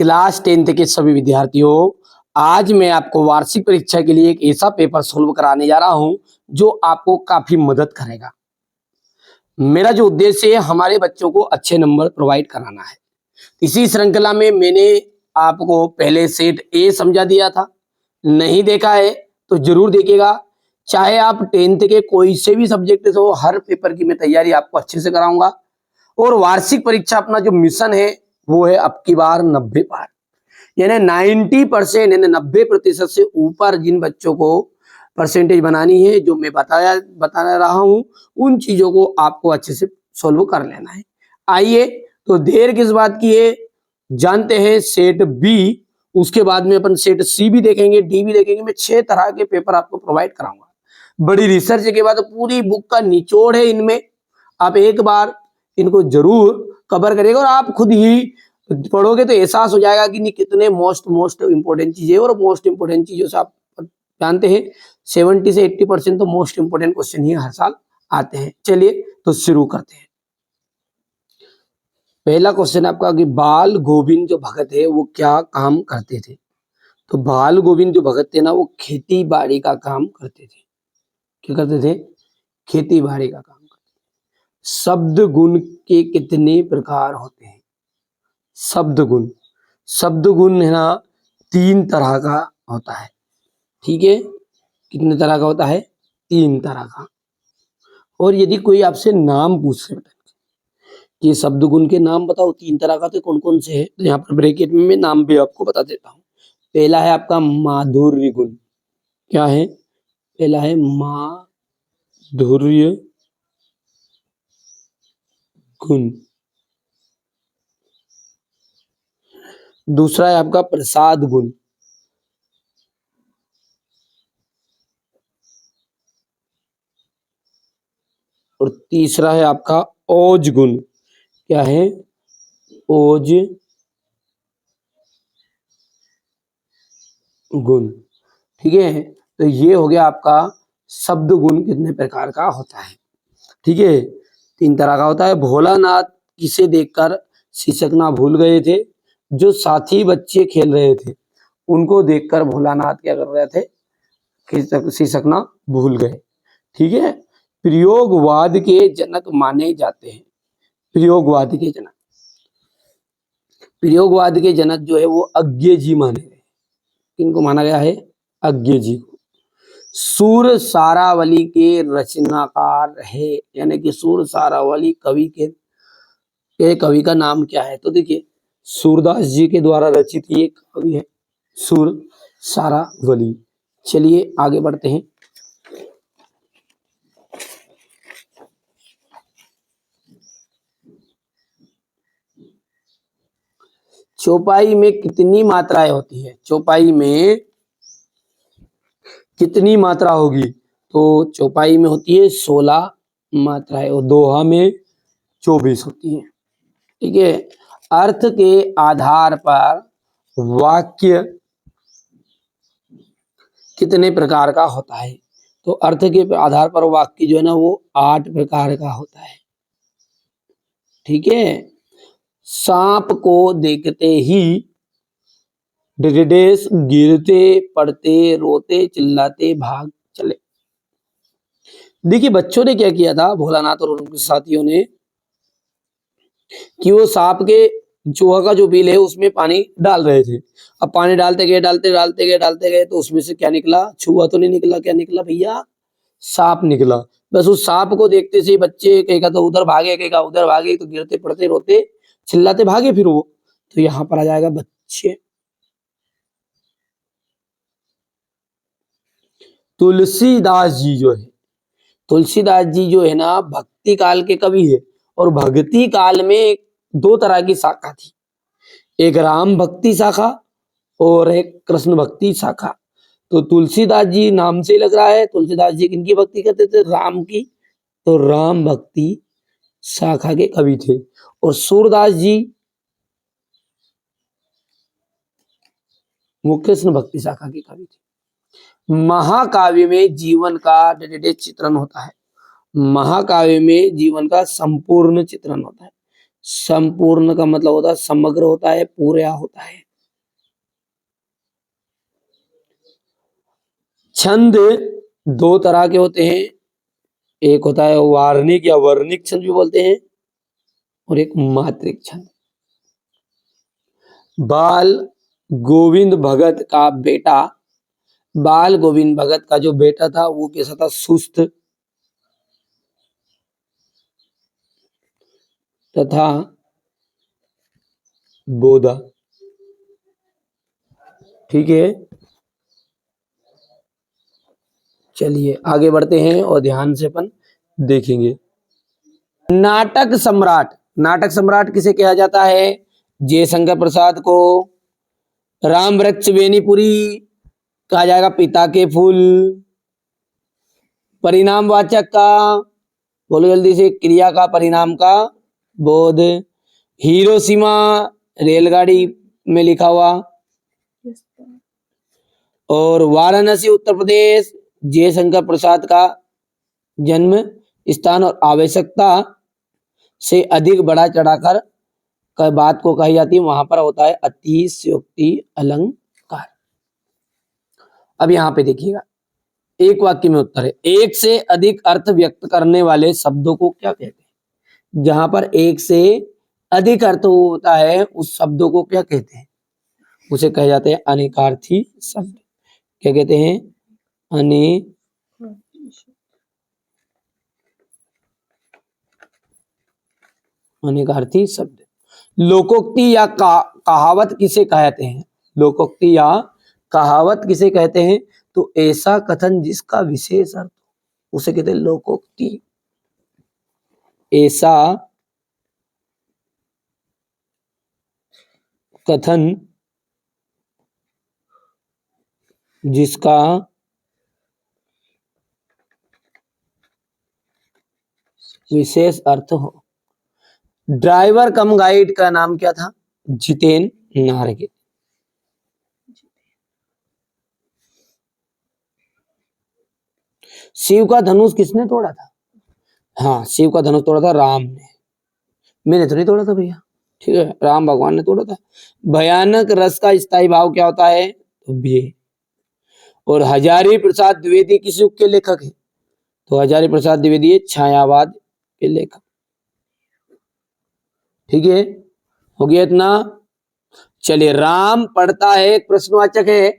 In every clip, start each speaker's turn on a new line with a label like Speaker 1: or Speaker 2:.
Speaker 1: Class 10th के सभी विद्यार्थियों, आज मैं आपको वार्षिक परीक्षा के लिए एक ऐसा पेपर सोल्व कराने जा रहा हूं जो आपको काफी मदद करेगा। मेरा जो उद्देश्य है हमारे बच्चों को अच्छे नंबर प्रोवाइड कराना है। इसी श्रृंखला में मैंने आपको पहले सेट ए समझा दिया था, नहीं देखा है तो जरूर देखिएगा। चाहे आप 10th के कोई से भी सब्जेक्ट से हो, हर पेपर की मैं तैयारी आपको अच्छे से कराऊंगा। और वार्षिक परीक्षा अपना जो मिशन है वो है अब की बार 90 पार, यानी 90% यानी 90% से ऊपर जिन बच्चों को परसेंटेज बनानी है, जो मैं बता रहा हूं, उन चीजों को आपको अच्छे से सोल्व कर लेना है। आइए तो देर किस बात की है, जानते हैं सेट बी। उसके बाद में अपन सेट सी भी देखेंगे, डी भी देखेंगे। मैं 6 तरह के पेपर आपको प्रोवाइड कराऊंगा। बड़ी रिसर्च के बाद पूरी बुक का निचोड़ है इनमें। आप एक बार इनको जरूर कवर करिएगा और आप खुद ही पढ़ोगे तो एहसास हो जाएगा कि नहीं कितने मोस्ट इंपोर्टेंट चीजें। और मोस्ट इंपोर्टेंट चीजों से आप जानते हैं 70 से 80% तो मोस्ट इंपोर्टेंट क्वेश्चन ही हर साल आते हैं। चलिए तो शुरू करते हैं। पहला क्वेश्चन आपका कि बाल गोविंद जो भगत है वो क्या काम करते थे। तो बाल गोविंद जो भगत थे ना, वो खेती बाड़ी का काम करते थे। क्या करते थे? खेती बाड़ी का काम करते थे। शब्द गुण के कितने प्रकार होते हैं? शब्द गुण है ना 3 तरह का होता है। ठीक है, कितने तरह का होता है? 3 तरह का। और यदि कोई आपसे नाम पूछे कि शब्द गुण के नाम बताओ 3 तरह का, तो कौन कौन से है, तो यहाँ पर ब्रैकेट में मैं नाम भी आपको बता देता हूँ। पहला है आपका माधुर्य गुण। क्या है? पहला है माधुर्य गुण। दूसरा है आपका प्रसाद गुण। और तीसरा है आपका ओज गुण। क्या है? ओज गुण। ठीक है, तो ये हो गया आपका शब्द गुण कितने प्रकार का होता है। ठीक है, 3 तरह का होता है। भोलानाथ किसे देखकर सिसकना भूल गए थे? जो साथी बच्चे खेल रहे थे उनको देखकर भोलानाथ क्या कर रहे थे? सिसकना भूल गए। ठीक है, प्रयोगवाद के जनक माने जाते हैं। प्रयोगवाद के जनक जो है वो अज्ञे जी माने गए। किनको माना गया है? अज्ञे जी को। सूर सारावली के रचनाकार है, यानी कि सूर सारावली कवि का नाम क्या है? तो देखिए, सूरदास जी के द्वारा रचित ये कवि है सूर सारावली। चलिए आगे बढ़ते हैं। चौपाई में कितनी मात्राएं होती है? चौपाई में कितनी मात्रा होगी? तो चौपाई में होती है 16 मात्राएं और दोहा में 24 होती है। ठीक है, अर्थ के आधार पर वाक्य कितने प्रकार का होता है? तो अर्थ के आधार पर वाक्य जो है ना वो 8 प्रकार का होता है। ठीक है, सांप को देखते ही डेडेस गिरते पड़ते रोते चिल्लाते भाग चले। देखिए, बच्चों ने क्या किया था, भोलानाथ और उनके साथियों ने, कि वो सांप के चूहा का जो बिल है उसमें पानी डाल रहे थे। अब पानी डालते गए तो उसमें से क्या निकला? चूहा तो नहीं निकला। क्या निकला भैया? सांप निकला। बस उस सांप को देखते से बच्चे कहेगा तो उधर भागे, कहेगा उधर भागे, तो गिरते पड़ते रोते चिल्लाते भागे फिर वो। तो यहाँ पर आ जाएगा बच्चे। तुलसीदास जी जो है ना भक्ति काल के कवि है। और भक्ति काल में 2 तरह की शाखा थी, एक राम भक्ति शाखा और एक कृष्ण भक्ति शाखा। तो तुलसीदास जी नाम से लग रहा है, तुलसीदास जी किनकी भक्ति करते थे? राम की। तो राम भक्ति शाखा के कवि थे। और सूरदास जी वो कृष्ण भक्ति शाखा के कवि थे। महाकाव्य में जीवन का चित्रण होता है। महाकाव्य में जीवन का संपूर्ण चित्रण होता है। संपूर्ण का मतलब होता है समग्र होता है, पूरा होता है। छंद दो तरह के होते हैं, एक होता है वार्णिक या वर्णिक छंद भी बोलते हैं, और एक मात्रिक छंद। बाल गोविंद भगत का बेटा, बाल गोविंद भगत का जो बेटा था वो कैसा था? सुस्त तथा बोधा। ठीक है, चलिए आगे बढ़ते हैं और ध्यान से अपन देखेंगे। नाटक सम्राट, नाटक सम्राट किसे कहा जाता है? जयशंकर प्रसाद को। राम वृक्ष बेनीपुरी कहा जाएगा पिता के फूल। परिणामवाचक का, बोलो जल्दी से, क्रिया का, परिणाम का बोध। हिरोशिमा रेलगाड़ी में लिखा हुआ। और वाराणसी उत्तर प्रदेश जयशंकर प्रसाद का जन्म स्थान और आवश्यकता से अधिक बढ़ा चढ़ाकर बात को कही जाती है, वहां पर होता है अतिशयोक्ति अलंकार। अब यहां पे देखिएगा, एक वाक्य में उत्तर है, एक से अधिक अर्थ व्यक्त करने वाले शब्दों को क्या कहते हैं? जहां पर एक से अधिक अर्थ होता है उस शब्दों को क्या कहते हैं? उसे कहे जाते हैं अनेकार्थी शब्द। क्या कहते हैं? अनेकार्थी शब्द। लोकोक्ति या कहावत किसे कहते हैं? लोकोक्ति या कहावत किसे कहते हैं? तो ऐसा कथन जिसका विशेष अर्थ उसे कहते हैं लोकोक्ति। ऐसा कथन जिसका विशेष अर्थ हो। ड्राइवर कम गाइड का नाम क्या था? जितेंद्र नारगे। शिव का धनुष किसने तोड़ा था? हाँ, शिव का धनुष तोड़ा था राम ने, मैंने तो नहीं तोड़ा था भैया। ठीक है, राम भगवान ने तोड़ा था। भयानक रस का स्थायी भाव क्या होता है? तो व्यय। और हजारी प्रसाद द्विवेदी किस युग के लेखक है? तो हजारी प्रसाद द्विवेदी छायावाद के लेखक। ठीक है, हो गया इतना। चलिए, राम पढ़ता है, एक प्रश्नवाचक है,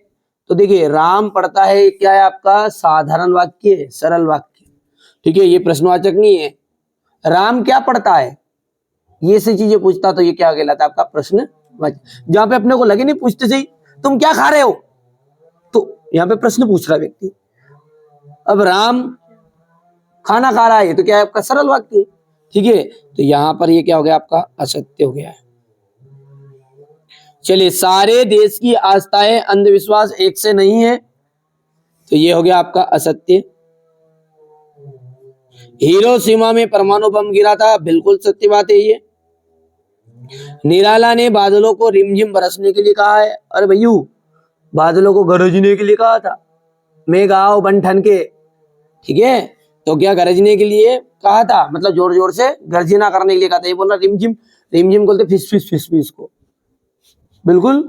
Speaker 1: तो देखिए राम पढ़ता है क्या है आपका? साधारण वाक्य है, सरल वाक्य। ठीक है, ये प्रश्नवाचक नहीं है। राम क्या पढ़ता है, ये से चीजें पूछता तो ये क्या कहलाता है आपका? प्रश्नवाचक। जहां पे अपने को लगे नहीं पूछते सही, तुम क्या खा रहे हो, तो यहाँ पे प्रश्न पूछ रहा व्यक्ति। अब राम खाना खा रहा है तो क्या है आपका? सरल वाक्य। ठीक है, तो यहां पर ये क्या हो गया आपका? असत्य हो गया है। चलिए, सारे देश की आस्थाएं अंधविश्वास एक से नहीं है, तो ये हो गया आपका असत्य। हिरोशिमा में परमाणु बम गिरा था, बिल्कुल सत्य बात है ये। निराला ने बादलों को रिमझिम बरसने के लिए कहा है। अरे भैयू, बादलों को गरजने के लिए कहा था, मेघ आओ बन ठन के। ठीक है, तो क्या गरजने के लिए कहा था? मतलब जोर जोर से गर्जना करने के लिए कहा था। ये बोल रहा रिमझिम, रिमझिम बोलते फिस फिस फिस फिस को, बिल्कुल।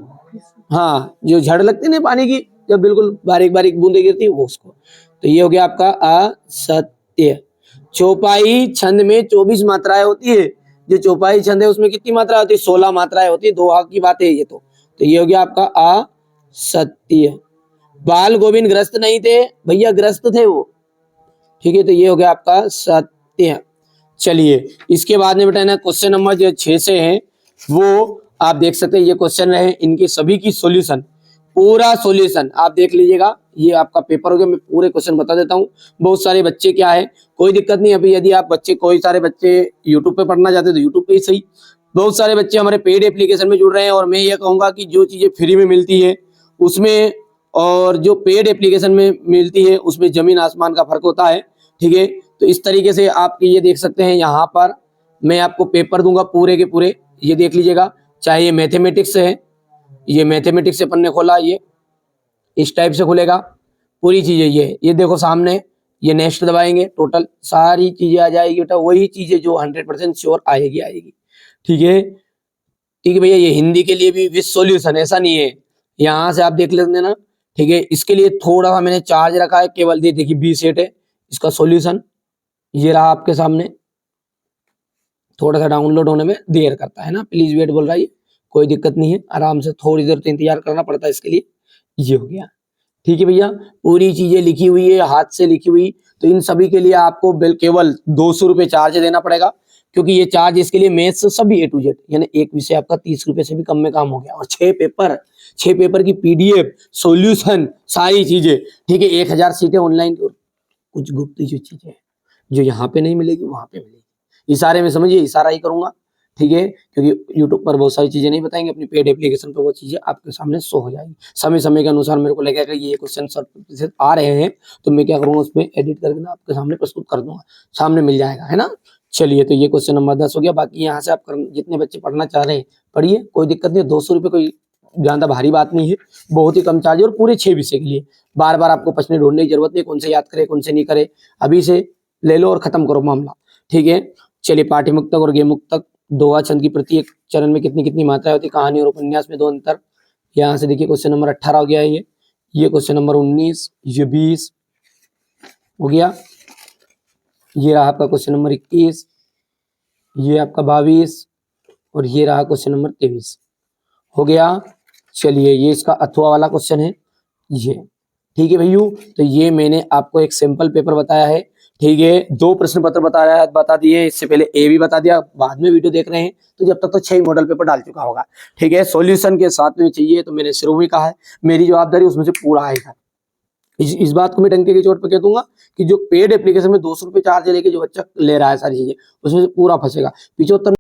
Speaker 1: हाँ, जो झड़ लगती है ना पानी की, जब बिल्कुल बारीक बारीक बूंदे गिरती है, वो उसको। तो ये हो गया आपका असत्य। चौपाई छंद में 24 मात्राएं होती है। जो चौपाई छंद है उसमें कितनी मात्रा होती है? 16 मात्राएं होती है। दोहा की बात है ये तो ये हो गया आपका असत्य। बाल गोविंद ग्रस्त नहीं थे भैया, ग्रस्त थे वो। ठीक है, तो ये हो गया आपका सत्य। चलिए, इसके बाद में बेटा ना क्वेश्चन नंबर जो 6 से है वो आप देख सकते हैं। ये क्वेश्चन रहे, इनके सभी की सॉल्यूशन, पूरा सॉल्यूशन आप देख लीजिएगा। ये आपका पेपर हो गया, मैं पूरे क्वेश्चन बता देता हूँ। बहुत सारे बच्चे क्या है, कोई दिक्कत नहीं। अभी यदि आप बच्चे, कोई सारे बच्चे यूट्यूब पे पढ़ना चाहते हैं तो यूट्यूब पे ही सही। बहुत सारे बच्चे हमारे पेड एप्लीकेशन में जुड़ रहे हैं, और मैं ये कहूंगा कि जो चीजें फ्री में मिलती है उसमें और जो पेड एप्लीकेशन में मिलती है उसमें जमीन आसमान का फर्क होता है। ठीक है, तो इस तरीके से आप ये देख सकते हैं। यहाँ पर मैं आपको पेपर दूंगा पूरे के पूरे, ये देख लीजिएगा। चाहे ये मैथमेटिक्स है, ये मैथमेटिक्स से अपन ने खोला, ये इस टाइप से खुलेगा पूरी चीजें। ये देखो सामने, ये नेक्स्ट दबाएंगे, टोटल सारी चीजें आ जाएगी बेटा, वही चीजें जो 100% श्योर आएगी। ठीक है भैया। ये हिंदी के लिए भी विद सॉल्यूशन, ऐसा नहीं है, यहाँ से आप देख लेते ना ठीक है, इसके लिए थोड़ा सा मैंने चार्ज रखा है, केवल ये देखिए 20 सेट है। इसका सॉल्यूशन ये रहा आपके सामने। थोड़ा सा डाउनलोड होने में देर करता है ना, प्लीज वेट बोल रहा है, कोई दिक्कत नहीं है, आराम से थोड़ी देर तो इंतजार करना पड़ता है इसके लिए। ये हो गया, ठीक है भैया, पूरी चीजें लिखी हुई है, हाथ से लिखी हुई। तो इन सभी के लिए आपको केवल 200 रुपये चार्ज देना पड़ेगा, क्योंकि ये चार्ज इसके लिए मैथ्स सभी A to Z, यानी एक विषय आपका 30 रुपये से भी कम में काम हो गया। और 6 पेपर की PDF, सॉल्यूशन, सारी चीजें, ठीक है। 1000 सीटें ऑनलाइन, कुछ गुप्त जो चीजें जो यहाँ पे नहीं मिलेगी वहां पे मिलेगी। इशारे में समझिए, इशारा ही करूंगा, ठीक है, क्योंकि यूट्यूब पर बहुत सारी चीजें नहीं बताएंगे, अपनी पेड एप्लीकेशन पर वो चीजें आपके सामने शो हो जाएगी। समय समय के अनुसार मेरे को लगेगा ये क्वेश्चन सर आ रहे हैं, तो मैं क्या करूंगा, उसमें एडिट करके ना आपके सामने प्रस्तुत कर दूंगा, सामने मिल जाएगा, है ना। चलिए, तो ये क्वेश्चन नंबर 10 हो गया। बाकी यहाँ से आप जितने बच्चे पढ़ना चाह रहे हैं पढ़िए, कोई दिक्कत नहीं है। 200 रुपये कोई ज्यादा भारी बात नहीं है, बहुत ही कम चार्ज है, और पूरे 6 विषय के लिए बार बार आपको प्रश्न ढूंढने की जरूरत नहीं, कौन से याद करे कौन से नहीं करे, अभी से ले लो और खत्म करो मामला, ठीक है। चलिए, पाठ्य मुक्तक और गेय मुक्तक, दोहा छंद की प्रत्येक चरण में कितनी कितनी मात्राएं होती, कहानी और उपन्यास में 2 अंतर। यहाँ से देखिए क्वेश्चन नंबर 18 हो गया है, ये क्वेश्चन नंबर 19, ये 20 हो गया, ये रहा आपका क्वेश्चन नंबर 21, ये आपका 22, और ये रहा क्वेश्चन नंबर 23 हो गया। चलिए, ये इसका अथवा वाला क्वेश्चन है ये, ठीक है भैया। तो ये मैंने आपको एक सिंपल पेपर बताया है, ठीक है। 2 प्रश्न पत्र बता दिए, इससे पहले ए भी बता दिया, बाद में वीडियो देख रहे हैं तो जब तक तो 6 मॉडल पेपर डाल चुका होगा, ठीक है। सॉल्यूशन के साथ में चाहिए तो मैंने शुरू में कहा है, मेरी जवाबदारी उसमें से पूरा आएगा। इस बात को मैं डंके की चोट पे कह दूंगा कि जो पेड एप्लीकेशन में 200 रुपये चार्ज लेके जो बच्चा ले रहा है सारी चीजें, उसमें से पूरा फंसेगा। 75